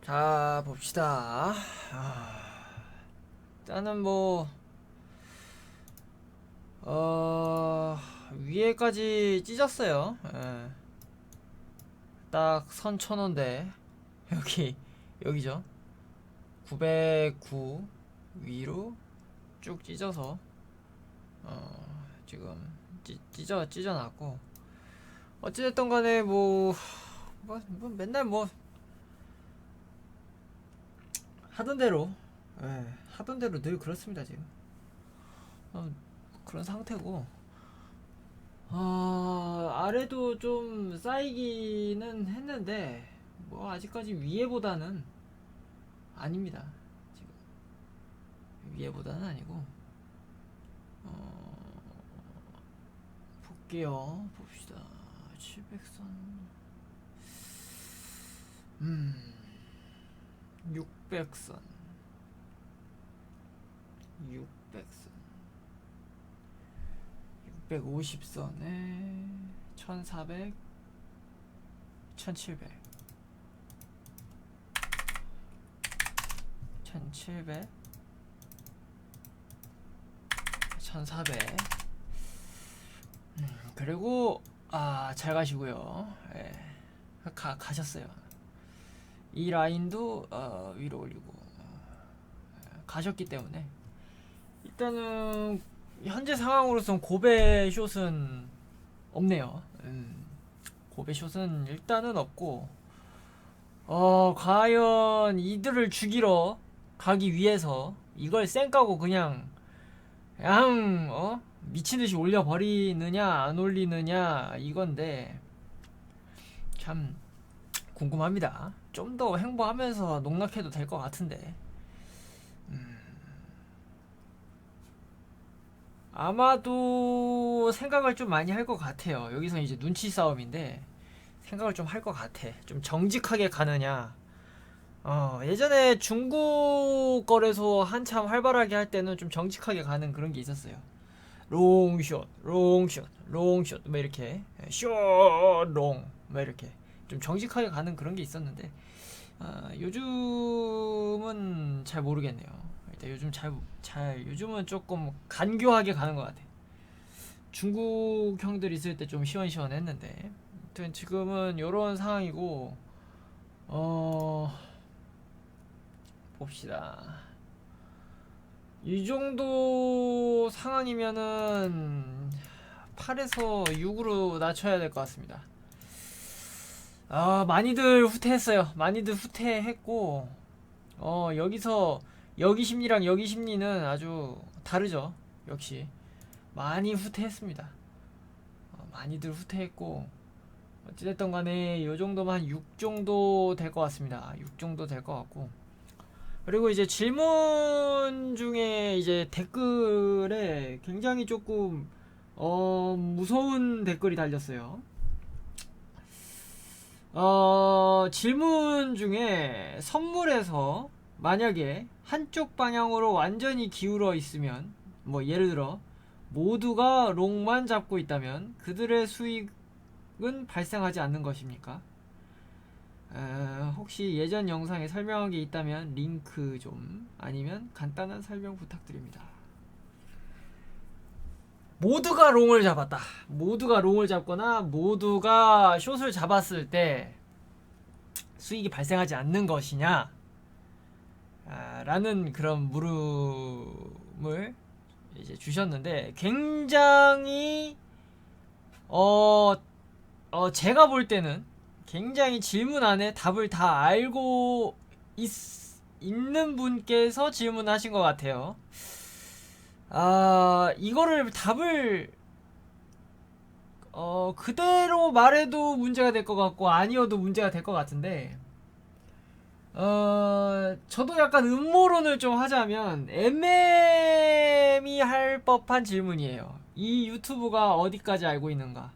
자, 봅시다. 일단은 위에까지 찢었어요. 예. 딱 선 쳐놓은데, 여기죠. 909 위로 쭉 찢어서, 지금 찢어놨고, 어찌됐든 간에 맨날 하던 대로, 하던 대로 늘 그렇습니다, 지금. 그런 상태고, 아래도 좀 쌓이기는 했는데, 아직까지 위에보다는 아닙니다. 지금. 위에보다는 아니고, 볼게요. 봅시다. 700선. 600선. 600선. 650선에 1400, 1700, 1700, 1400. 그리고 잘 가시고요. 예. 가셨어요. 이 라인도 위로 올리고 가셨기 때문에 일단은 현재 상황으로선 고배 숏은 없네요. 고배 숏은 일단은 없고, 과연 이들을 죽이러 가기 위해서 이걸 쌩까고 그냥 미친듯이 올려버리느냐 안 올리느냐 이건데 참 궁금합니다. 좀 더 횡보하면서 농락해도 될 것 같은데. 아마도 생각을 좀 많이 할 것 같아요. 여기서 이제 눈치 싸움인데 생각을 좀 할 것 같아. 좀 정직하게 가느냐. 예전에 중국 거래소 한참 활발하게 할 때는 좀 정직하게 가는 그런 게 있었어요. 롱숏, 롱숏, 롱숏, 뭐 이렇게 숏, 롱, 뭐 이렇게 좀 정직하게 가는 그런 게 있었는데 요즘은 잘 모르겠네요. 일단 요즘은 조금 간교하게 가는 것 같아. 중국 형들 있을 때 좀 시원시원했는데, 아무튼 지금은 요런 상황이고, 봅시다. 이 정도 상황이면은 8에서 6으로 낮춰야 될 것 같습니다. 많이들 후퇴했어요. 많이들 후퇴했고, 여기서 여기 심리랑 여기 심리는 아주 다르죠. 역시 많이 후퇴했습니다. 많이들 후퇴했고, 어찌됐든 간에 요 정도면 한 6 정도 될 것 같습니다. 6 정도 될 것 같고, 그리고 이제 질문 중에 이제 댓글에 굉장히 조금 무서운 댓글이 달렸어요. 질문 중에 선물에서 만약에 한쪽 방향으로 완전히 기울어 있으면, 예를 들어 모두가 롱만 잡고 있다면 그들의 수익은 발생하지 않는 것입니까? 혹시 예전 영상에 설명한 게 있다면 링크 좀, 아니면 간단한 설명 부탁드립니다. 모두가 롱을 잡았다. 모두가 롱을 잡거나 모두가 숏을 잡았을 때 수익이 발생하지 않는 것이냐? 라는 그런 물음을 이제 주셨는데, 굉장히 제가 볼 때는 굉장히 질문 안에 답을 다 알고 있는 분께서 질문하신 것 같아요. 이거를 답을 그대로 말해도 문제가 될 것 같고 아니어도 문제가 될 것 같은데, 저도 약간 음모론을 좀 하자면 애매미할 법한 질문이에요. 이 유튜브가 어디까지 알고 있는가?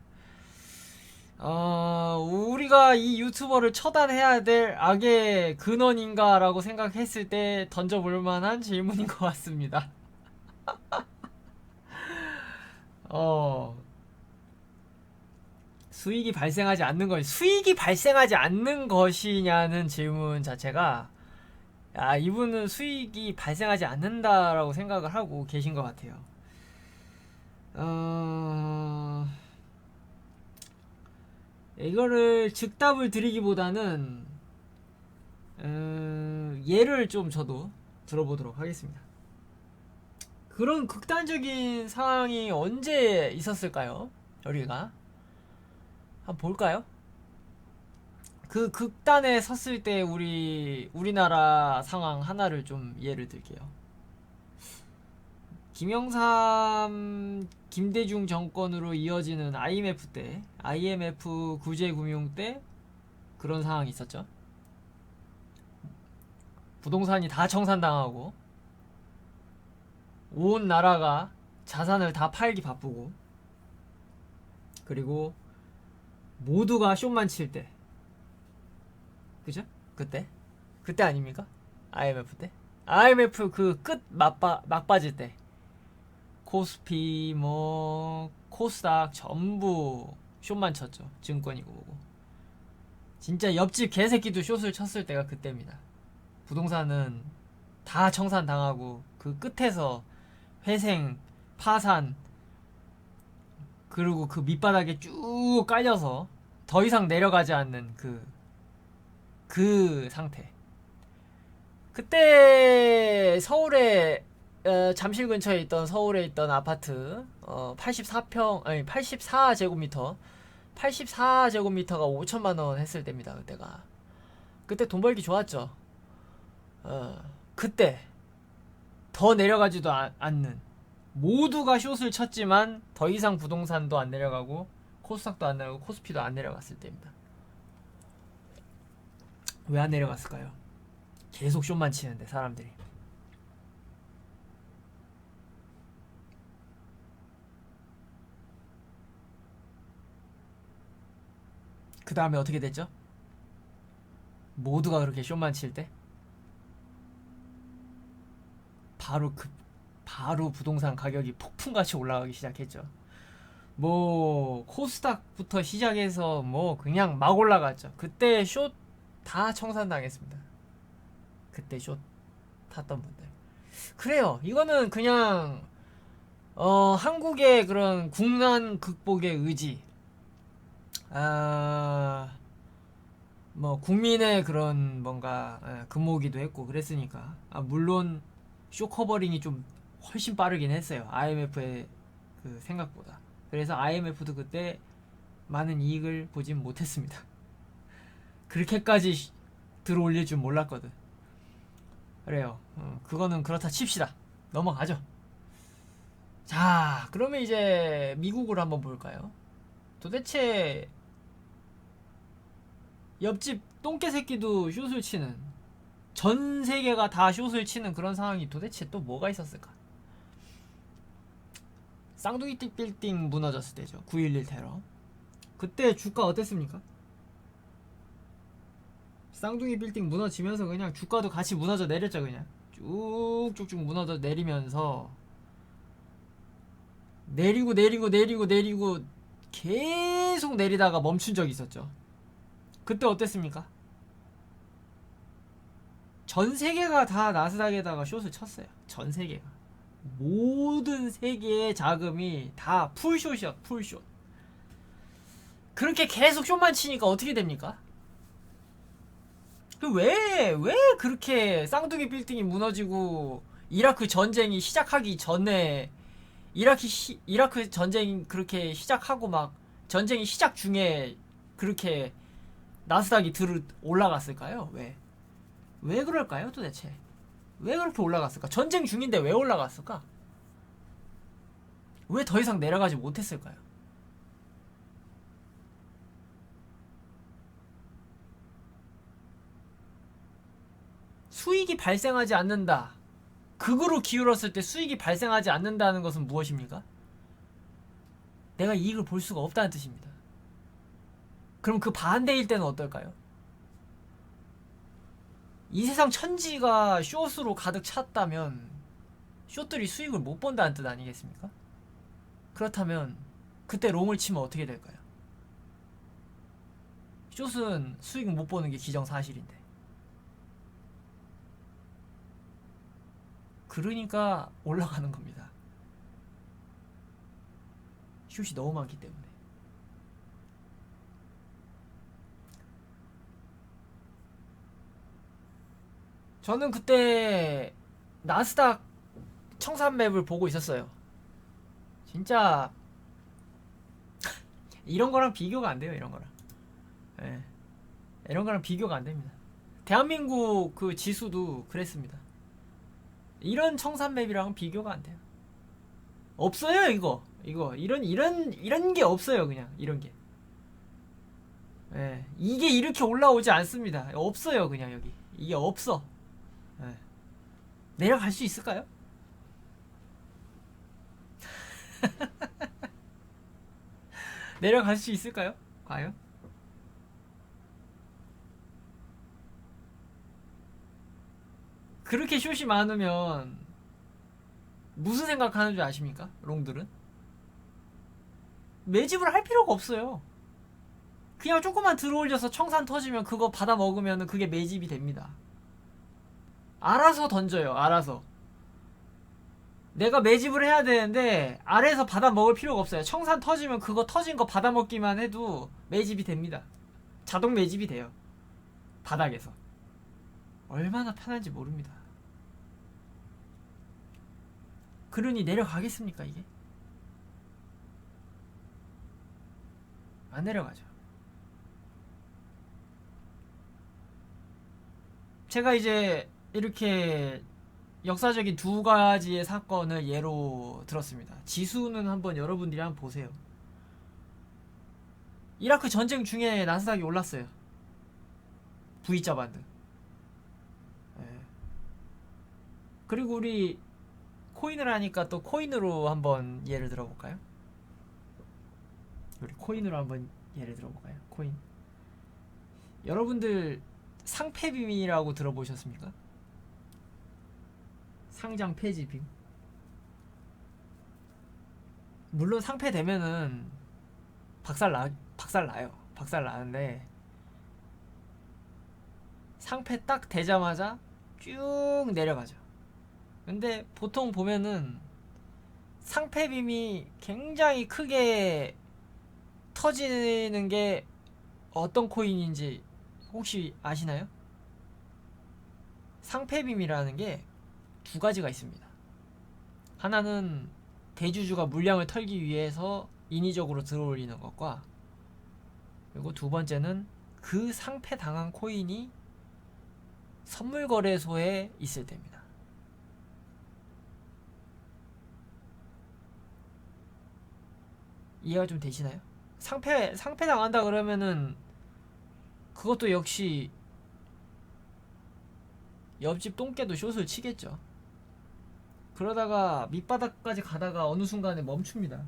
우리가 이 유튜버를 처단해야 될 악의 근원인가라고 생각했을 때 던져볼 만한 질문인 것 같습니다. 수익이 발생하지 않는 것, 수익이 발생하지 않는 것이냐는 질문 자체가, 아, 이분은 수익이 발생하지 않는다라고 생각을 하고 계신 것 같아요. 이거를 즉답을 드리기보다는 예를 좀 저도 들어보도록 하겠습니다. 그런 극단적인 상황이 언제 있었을까요? 우리가 한번 볼까요? 그 극단에 섰을 때 우리나라 상황 하나를 좀 예를 들게요. 김영삼, 김대중 정권으로 이어지는 IMF 때, IMF 구제금융 때 그런 상황이 있었죠. 부동산이 다 청산당하고 온 나라가 자산을 다 팔기 바쁘고, 그리고 모두가 쇼만 칠 때, 그죠? 그때 아닙니까? IMF 때? IMF 그 끝 막빠질 때 코스피 뭐 코스닥 전부 숏만 쳤죠. 증권이고 뭐고. 진짜 옆집 개새끼도 숏을 쳤을 때가 그때입니다. 부동산은 다 청산당하고 그 끝에서 회생, 파산, 그리고 그 밑바닥에 쭉 깔려서 더 이상 내려가지 않는 그 상태. 그때 서울에 잠실 근처에 있던 서울에 있던 아파트 84제곱미터 84제곱미터가 5천만원 했을 때입니다. 그때 돈 벌기 좋았죠. 그때 더 내려가지도 않는, 모두가 숏을 쳤지만 더 이상 부동산도 안 내려가고 코스닥도 안 내려가고 코스피도 안 내려갔을 때입니다. 왜 안 내려갔을까요? 계속 숏만 치는데 사람들이. 그 다음에 어떻게 됐죠? 모두가 그렇게 숏만 칠 때 바로 부동산 가격이 폭풍같이 올라가기 시작했죠. 뭐 코스닥부터 시작해서 뭐 그냥 막 올라갔죠. 그때 숏 다 청산당했습니다. 그때 숏 탔던 분들. 그래요. 이거는 그냥 한국의 그런 국난 극복의 의지, 뭐 국민의 그런 뭔가 금오기도 했고 그랬으니까. 물론 쇼 커버링이 좀 훨씬 빠르긴 했어요. IMF의 그 생각보다. 그래서 IMF도 그때 많은 이익을 보진 못했습니다. 그렇게까지 들어올릴 줄 몰랐거든. 그래요. 그거는 그렇다 칩시다. 넘어가죠. 자, 그러면 이제 미국을 한번 볼까요? 도대체 옆집 똥개 새끼도 숏을 치는, 전 세계가 다 숏을 치는 그런 상황이 도대체 또 뭐가 있었을까? 쌍둥이 빌딩 무너졌을 때죠. 9.11 테러. 그때 주가 어땠습니까? 쌍둥이 빌딩 무너지면서 그냥 주가도 같이 무너져 내렸죠. 그냥 쭉쭉쭉 무너져 내리면서 내리고 계속 내리다가 멈춘 적이 있었죠. 그때 어땠습니까? 전 세계가 다 나스닥에다가 숏을 쳤어요. 전 세계가. 모든 세계의 자금이 다 풀숏이야. 풀숏. 그렇게 계속 숏만 치니까 어떻게 됩니까? 왜 그렇게 쌍둥이 빌딩이 무너지고 이라크 전쟁이 시작하기 전에 이라크 전쟁 그렇게 시작하고 막 전쟁이 시작 중에 그렇게 나스닥이 올라갔을까요? 왜 그럴까요, 도대체? 왜 그렇게 올라갔을까? 전쟁 중인데 왜 올라갔을까? 왜 더 이상 내려가지 못했을까요? 수익이 발생하지 않는다. 극으로 기울었을 때 수익이 발생하지 않는다는 것은 무엇입니까? 내가 이익을 볼 수가 없다는 뜻입니다. 그럼 그 반대일 때는 어떨까요? 이 세상 천지가 숏으로 가득 찼다면 숏들이 수익을 못 본다는 뜻 아니겠습니까? 그렇다면 그때 롱을 치면 어떻게 될까요? 숏은 수익 못 보는 게 기정사실인데. 그러니까 올라가는 겁니다. 숏이 너무 많기 때문에. 저는 그때 나스닥 청산맵을 보고 있었어요. 진짜 이런 거랑 비교가 안 돼요. 이런 거랑. 예. 이런 거랑 비교가 안 됩니다. 대한민국 그 지수도 그랬습니다. 이런 청산맵이랑은 비교가 안 돼요. 없어요, 이거. 이런 게 없어요, 그냥. 이런 게. 예. 이게 이렇게 올라오지 않습니다. 없어요, 그냥 여기. 이게 없어. 예. 내려갈 수 있을까요? 내려갈 수 있을까요? 과연? 그렇게 숏이 많으면 무슨 생각하는 줄 아십니까? 롱들은 매집을 할 필요가 없어요. 그냥 조금만 들어올려서 청산 터지면 그거 받아 먹으면 그게 매집이 됩니다. 알아서 던져요. 알아서. 내가 매집을 해야 되는데 아래에서 받아 먹을 필요가 없어요. 청산 터지면 그거 터진 거 받아 먹기만 해도 매집이 됩니다. 자동 매집이 돼요. 바닥에서. 얼마나 편한지 모릅니다. 그러니 내려가겠습니까, 이게? 안 내려가죠. 제가 이제 이렇게 역사적인 두 가지의 사건을 예로 들었습니다. 지수는 한번 여러분들이 한번 보세요. 이라크 전쟁 중에 나스닥이 올랐어요. V자 반등. 예. 그리고 우리 코인을 하니까 또 코인으로 한번 예를 들어볼까요? 우리 코인으로 한번 예를 들어볼까요? 코인. 여러분들 상폐빔이라고 들어보셨습니까? 상장 폐지 빔. 물론 상폐되면은 박살 나요. 박살 나는데 상폐 딱 되자마자 쭉 내려가죠. 근데 보통 보면은 상폐빔이 굉장히 크게 터지는 게 어떤 코인인지 혹시 아시나요? 상폐빔이라는 게 두 가지가 있습니다. 하나는 대주주가 물량을 털기 위해서 인위적으로 들어올리는 것과, 그리고 두 번째는 그 상폐당한 코인이 선물거래소에 있을 때입니다. 이해가 좀 되시나요? 상폐 당한다 그러면은 그것도 역시 옆집 똥개도 숏을 치겠죠. 그러다가 밑바닥까지 가다가 어느 순간에 멈춥니다.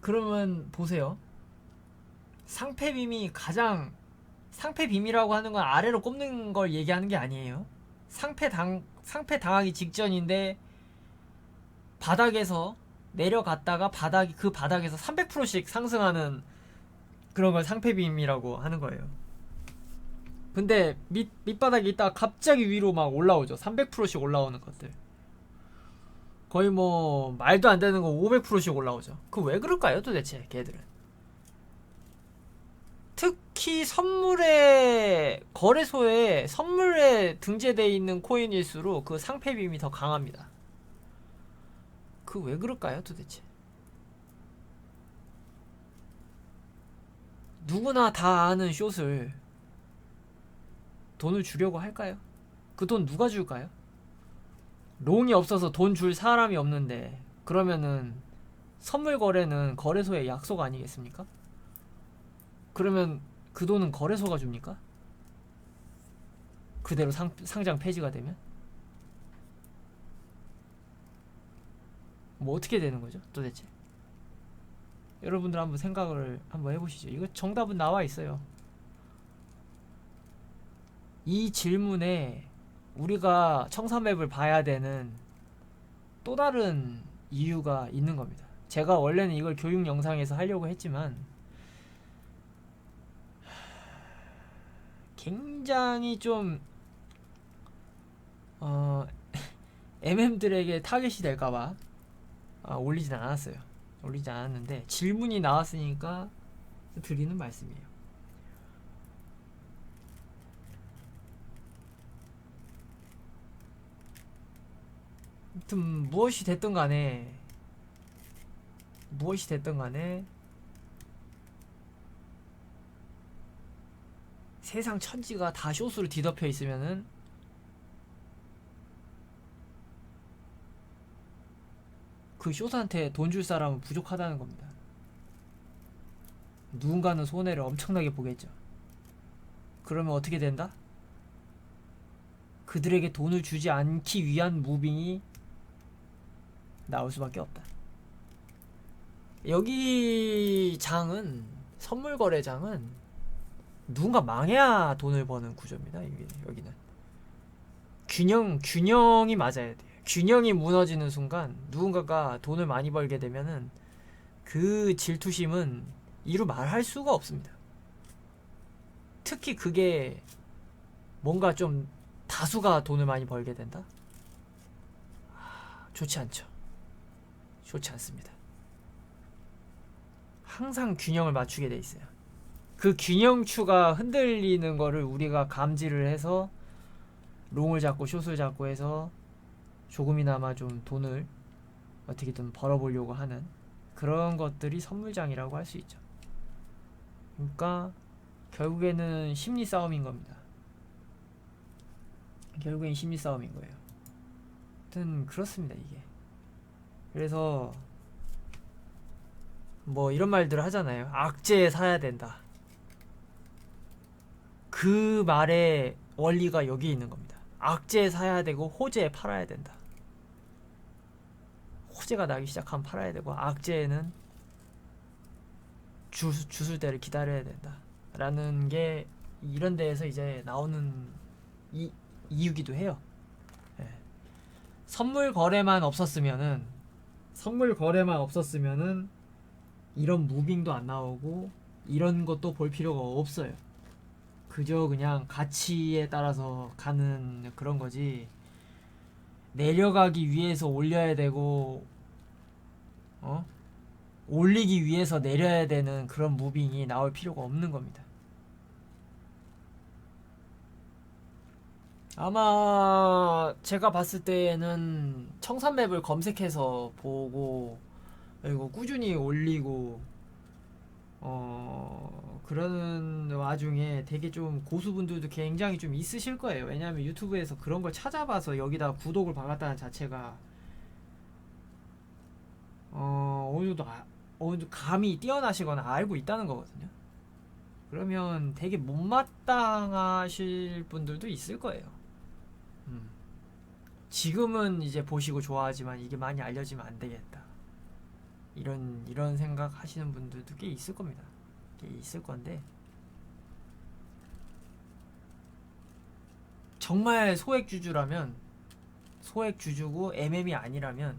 그러면 보세요. 상폐빔이 가장, 상폐빔이라고 하는 건 아래로 꼽는 걸 얘기하는 게 아니에요. 상폐당하기 직전인데 바닥에서 내려갔다가 그 바닥에서 300%씩 상승하는 그런 걸 상폐빔이라고 하는 거예요. 근데 밑바닥에 있다가 갑자기 위로 막 올라오죠. 300%씩 올라오는 것들. 거의 뭐 말도 안 되는 거 500%씩 올라오죠. 그 왜 그럴까요, 도대체 걔들은? 특히 선물의 거래소에 선물에 등재되어 있는 코인일수록 그 상폐빔이 더 강합니다. 그 왜 그럴까요, 도대체? 누구나 다 아는 숏을 돈을 주려고 할까요? 그 돈 누가 줄까요? 롱이 없어서 돈 줄 사람이 없는데, 그러면은 선물 거래는 거래소의 약속 아니겠습니까? 그러면 그 돈은 거래소가 줍니까? 그대로 상장 폐지가 되면? 뭐 어떻게 되는 거죠, 도대체? 여러분들 한번 생각을 한번 해보시죠. 이거 정답은 나와 있어요. 이 질문에 우리가 청산맵을 봐야 되는 또 다른 이유가 있는 겁니다. 제가 원래는 이걸 교육 영상에서 하려고 했지만 굉장히 좀 MM들에게 타겟이 될까봐 올리진 않았어요. 올리지 않았는데 질문이 나왔으니까 드리는 말씀이에요. 아무튼 무엇이 됐든 간에 세상 천지가 다 숏으로 뒤덮여 있으면은 그 숏한테 돈 줄 사람은 부족하다는 겁니다. 누군가는 손해를 엄청나게 보겠죠. 그러면 어떻게 된다? 그들에게 돈을 주지 않기 위한 무빙이 나올 수밖에 없다. 여기 장은, 선물 거래장은 누군가 망해야 돈을 버는 구조입니다. 여기는 균형이 맞아야 돼요. 균형이 무너지는 순간 누군가가 돈을 많이 벌게 되면은 그 질투심은 이루 말할 수가 없습니다. 특히 그게 뭔가 좀 다수가 돈을 많이 벌게 된다? 좋지 않죠. 좋지 않습니다. 항상 균형을 맞추게 돼 있어요. 그 균형추가 흔들리는 거를 우리가 감지를 해서 롱을 잡고 숏을 잡고 해서 조금이나마 좀 돈을 어떻게든 벌어보려고 하는 그런 것들이 선물장이라고 할 수 있죠. 그러니까 결국에는 심리 싸움인 겁니다. 결국엔 심리 싸움인 거예요. 하여튼 그렇습니다, 이게. 그래서 뭐 이런 말들을 하잖아요. 악재에 사야 된다. 그 말의 원리가 여기 있는 겁니다. 악재에 사야 되고 호재에 팔아야 된다. 호재가 나기 시작하면 팔아야 되고 악재에는 주술 때를 기다려야 된다. 라는 게 이런 데에서 이제 나오는 이유기도 해요. 예. 선물 거래만 없었으면은 이런 무빙도 안 나오고 이런 것도 볼 필요가 없어요. 그저 그냥 가치에 따라서 가는 그런 거지. 내려가기 위해서 올려야 되고 올리기 위해서 내려야 되는 그런 무빙이 나올 필요가 없는 겁니다. 아마 제가 봤을 때에는 청산맵을 검색해서 보고 그리고 꾸준히 올리고 그러는 와중에 되게 좀 고수분들도 굉장히 좀 있으실 거예요. 왜냐하면 유튜브에서 그런 걸 찾아봐서 여기다 구독을 박았다는 자체가 어느 정도 감이 뛰어나시거나 알고 있다는 거거든요. 그러면 되게 못마땅하실 분들도 있을 거예요. 지금은 이제 보시고 좋아하지만 이게 많이 알려지면 안 되겠다. 이런 생각 하시는 분들도 꽤 있을 겁니다. 꽤 있을 건데 정말 소액주주고 MM이 아니라면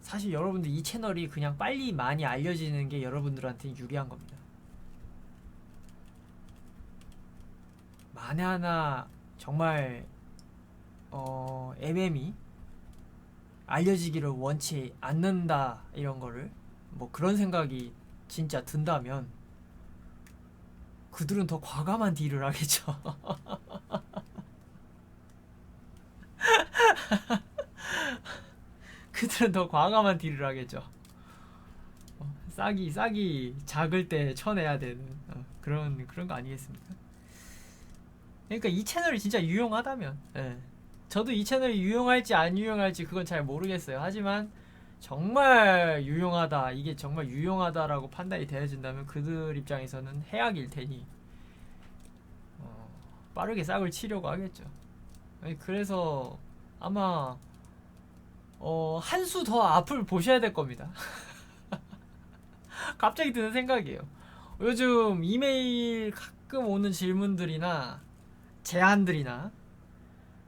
사실 여러분들 이 채널이 그냥 빨리 많이 알려지는 게 여러분들한테 유리한 겁니다. 만에 하나 정말 MM이 알려지기를 원치 않는다 이런 거를 뭐 그런 생각이 진짜 든다면 그들은 더 과감한 딜을 하겠죠. 그들은 더 과감한 딜을 하겠죠. 싹이 작을 때 쳐내야 되는 그런 거 아니겠습니까? 그러니까 이 채널이 진짜 유용하다면, 예. 저도 이 채널이 유용할지 안 유용할지 그건 잘 모르겠어요. 하지만 정말 유용하다, 이게 정말 유용하다라고 판단이 되어진다면 그들 입장에서는 해악일 테니 빠르게 싹을 치려고 하겠죠. 그래서 아마 한 수 더 앞을 보셔야 될 겁니다. 갑자기 드는 생각이에요. 요즘 이메일 가끔 오는 질문들이나 제안들이나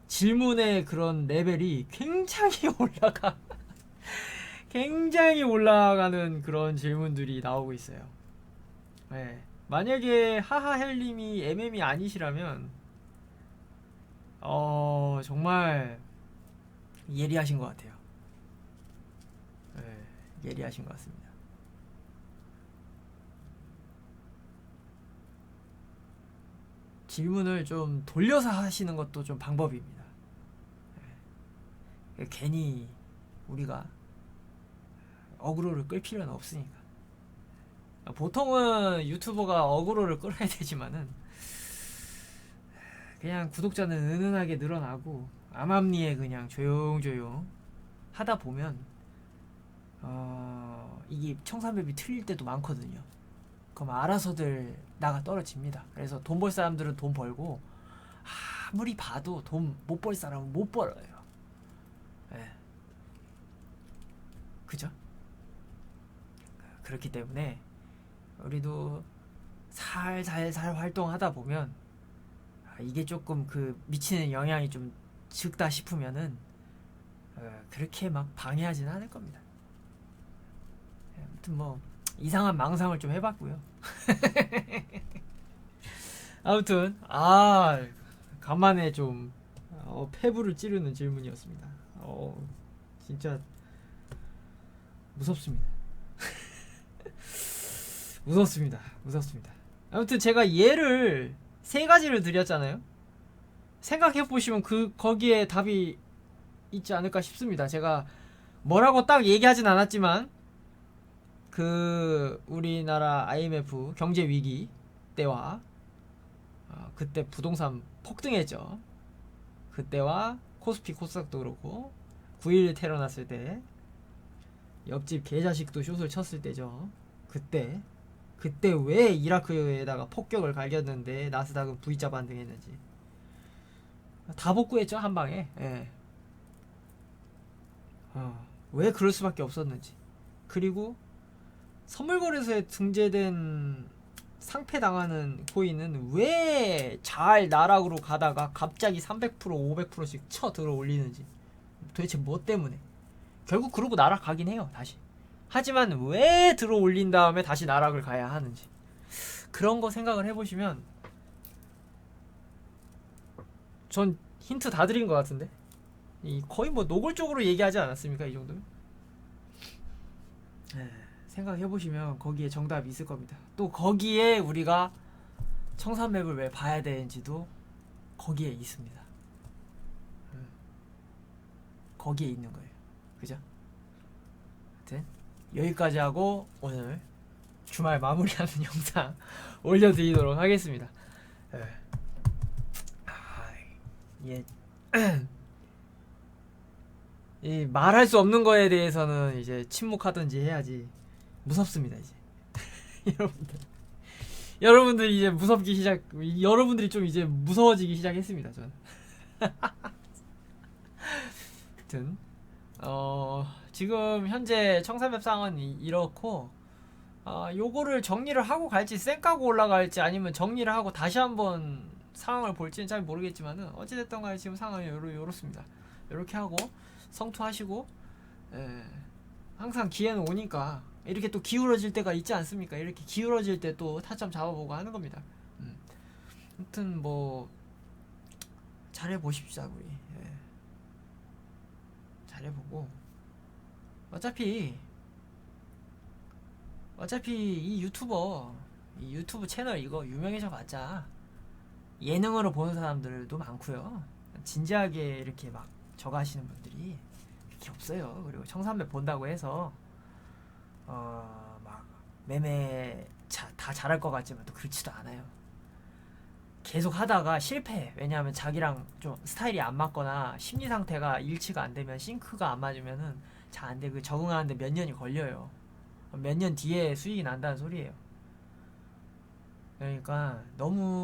질문의 그런 레벨이 굉장히 올라가는 그런 질문들이 나오고 있어요. 네. 만약에 하하헬님이 MM이 아니시라면 정말 예리하신 것 같아요. 네, 예리하신 것 같습니다. 질문을 좀 돌려서 하시는 것도 좀 방법입니다. 네, 괜히 우리가 어그로를 끌 필요는 없으니까. 보통은 유튜버가 어그로를 끌어야 되지만은 그냥 구독자는 은은하게 늘어나고 암암리에 그냥 조용조용 하다 보면 이게 청산맵이 틀릴 때도 많거든요. 그럼 알아서들 나가 떨어집니다. 그래서 돈 벌 사람들은 돈 벌고 아무리 봐도 돈 못 벌 사람은 못 벌어요. 네. 그죠? 그렇기 때문에 우리도 살살살 활동하다 보면 이게 조금 그 미치는 영향이 좀 적다 싶으면은 그렇게 막 방해하지는 않을 겁니다. 아무튼 뭐 이상한 망상을 좀 해봤고요. 아무튼 간만에 좀 폐부를 찌르는 질문이었습니다. 진짜 무섭습니다. 무섭습니다. 아무튼 제가 예를 세 가지를 드렸잖아요. 생각해 보시면 거기에 답이 있지 않을까 싶습니다. 제가 뭐라고 딱 얘기하진 않았지만 우리나라 IMF 경제 위기 때와 그때 부동산 폭등했죠. 그때와 코스피 코스닥도 그렇고 9.11 테러 났을 때 옆집 개자식도 슛을 쳤을 때죠. 그때 왜 이라크에다가 폭격을 갈겼는데 나스닥은 V자 반등했는지 다 복구했죠, 한 방에. 예. 왜 그럴 수밖에 없었는지. 그리고 선물거래소에 등재된 상패 당하는 코인은 왜 잘 나락으로 가다가 갑자기 300% 500%씩 쳐 들어 올리는지, 도대체 뭐 때문에. 결국 그러고 나락가긴 해요, 다시. 하지만 왜 들어 올린 다음에 다시 나락을 가야 하는지, 그런 거 생각을 해보시면 전 힌트 다 드린 것 같은데, 거의 뭐 노골적으로 얘기하지 않았습니까, 이 정도면. 생각해보시면 거기에 정답이 있을 겁니다. 또 거기에 우리가 청산맵을 왜 봐야 되는지도 거기에 있습니다. 거기에 있는 거예요. 그죠? 하여튼 여기까지 하고 오늘 주말 마무리하는 영상 올려드리도록 하겠습니다. 이 말할 수 없는 거에 대해서는 이제 침묵하든지 해야지. 무섭습니다 이제. 여러분들이 이제 여러분들이 좀 이제 무서워지기 시작했습니다. 저는. 하여튼 지금 현재 청산맵 상황은 이렇고, 요거를 정리를 하고 갈지 쌩까고 올라갈지 아니면 정리를 하고 다시 한번 상황을 볼지는 잘 모르겠지만은 어찌됐든 간에 지금 상황이 요렇습니다. 요렇게 하고 성투하시고, 항상 기회는 오니까 이렇게 또 기울어질 때가 있지 않습니까? 이렇게 기울어질 때 또 타점 잡아보고 하는 겁니다. 아무튼 뭐 잘해보십시다 우리. 잘해보고 어차피 이 유튜브 채널 이거 유명해져 봤자 예능으로 보는 사람들도 많고요. 진지하게 이렇게 막 저거 하시는 분들이 그렇게 없어요. 그리고 청산맵 본다고 해서 막 매매 다 잘할 것 같지만 또 그렇지도 않아요. 계속 하다가 실패. 왜냐하면 자기랑 좀 스타일이 안 맞거나 심리 상태가 일치가 안 되면, 싱크가 안 맞으면은 잘 안 돼. 적응하는데 몇 년이 걸려요. 몇 년 뒤에 수익이 난다는 소리예요. 그러니까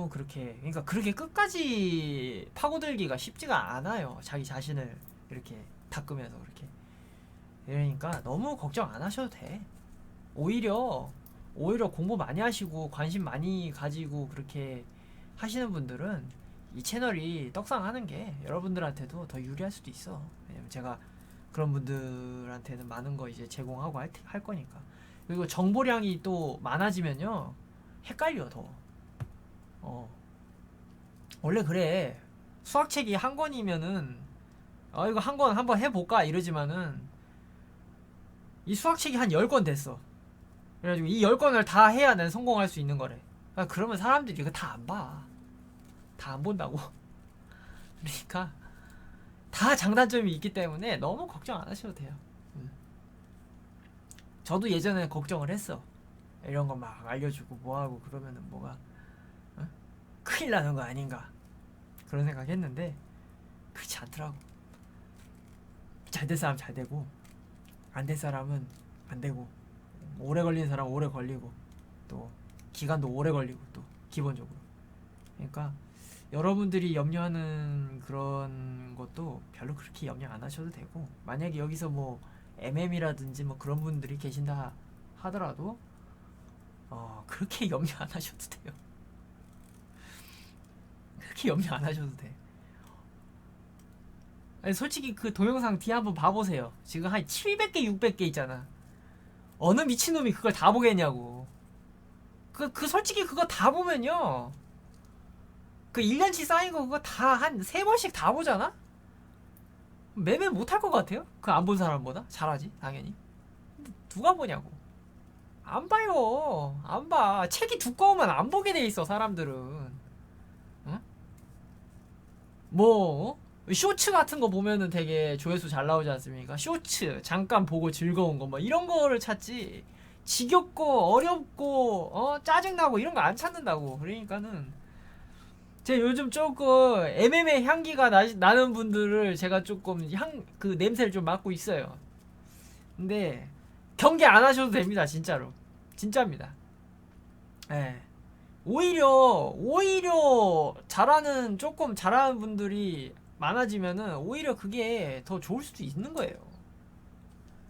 그렇게 끝까지 파고들기가 쉽지가 않아요. 자기 자신을 이렇게 닦으면서 그렇게. 그러니까 너무 걱정 안 하셔도 돼. 오히려 공부 많이 하시고 관심 많이 가지고 그렇게 하시는 분들은 이 채널이 떡상하는 게 여러분들한테도 더 유리할 수도 있어. 왜냐면 제가 그런 분들한테는 많은 거 이제 제공하고 할 거니까. 그리고 정보량이 또 많아지면요, 헷갈려 더. 원래 그래. 수학책이 한 권이면은 이거 한 권 한번 해볼까 이러지만은 이 수학책이 한 10권 됐어. 그래가지고 이 10권을 다 해야 난 성공할 수 있는 거래. 그러면 사람들이 이거 다 안 봐. 다 안 본다고. 그러니까 다 장단점이 있기 때문에 너무 걱정 안 하셔도 돼요. 저도 예전에 걱정을 했어. 이런 거 막 알려주고 뭐하고 그러면은 뭐가 큰일 나는 거 아닌가 그런 생각 했는데 그렇지 않더라고. 잘 될 사람 잘 되고 안 될 사람은 안 되고, 오래 걸리는 사람은 오래 걸리고, 또 기간도 오래 걸리고, 또 기본적으로. 그러니까 여러분들이 염려하는 그런 것도 별로 그렇게 염려 안 하셔도 되고, 만약에 여기서 뭐 MM이라든지 뭐 그런 분들이 계신다 하더라도 그렇게 염려 안 하셔도 돼요. 그렇게 염려 안 하셔도 돼. 아니, 솔직히 그 동영상 뒤에 한번 봐보세요. 지금 한 700개 600개 있잖아. 어느 미친놈이 그걸 다 보겠냐고. 그 솔직히 그거 다 보면요, 그 1년치 쌓인 거 그거 다 한 3번씩 다 보잖아? 매매 못할 것 같아요? 그 안 본 사람보다? 잘하지 당연히. 근데 누가 보냐고. 안 봐요. 안 봐. 책이 두꺼우면 안 보게 돼 있어 사람들은. 응? 뭐 쇼츠 같은 거 보면은 되게 조회수 잘 나오지 않습니까? 쇼츠 잠깐 보고 즐거운 거 뭐 이런 거를 찾지, 지겹고 어렵고 짜증나고 이런 거 안 찾는다고. 그러니까는 제가 요즘 조금 MM의 향기가 나는 분들을 제가 조금 그 냄새를 좀 맡고 있어요. 근데 경계 안 하셔도 됩니다. 진짜로. 진짜입니다. 예. 오히려 조금 잘하는 분들이 많아지면은 오히려 그게 더 좋을 수도 있는 거예요.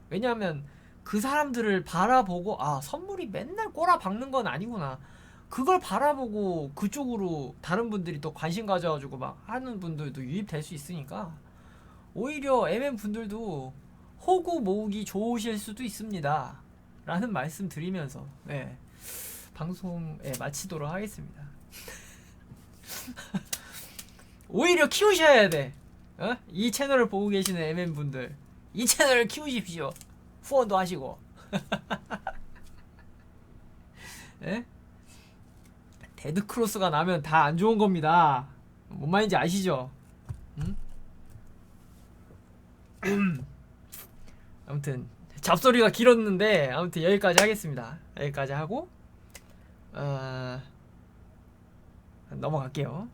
왜냐하면 그 사람들을 바라보고 선물이 맨날 꼬라박는 건 아니구나, 그걸 바라보고 그쪽으로 다른 분들이 또 관심 가져가지고 막 하는 분들도 유입될 수 있으니까 오히려 MM 분들도 호구 모으기 좋으실 수도 있습니다 라는 말씀 드리면서 방송 마치도록 하겠습니다. 오히려 키우셔야 돼. 이 채널을 보고 계시는 MM 분들, 이 채널을 키우십시오. 후원도 하시고. 데드크로스가 나면 다 안 좋은 겁니다. 뭔 말인지 아시죠? 아무튼 잡소리가 길었는데 아무튼 여기까지 하겠습니다. 여기까지 하고 넘어갈게요.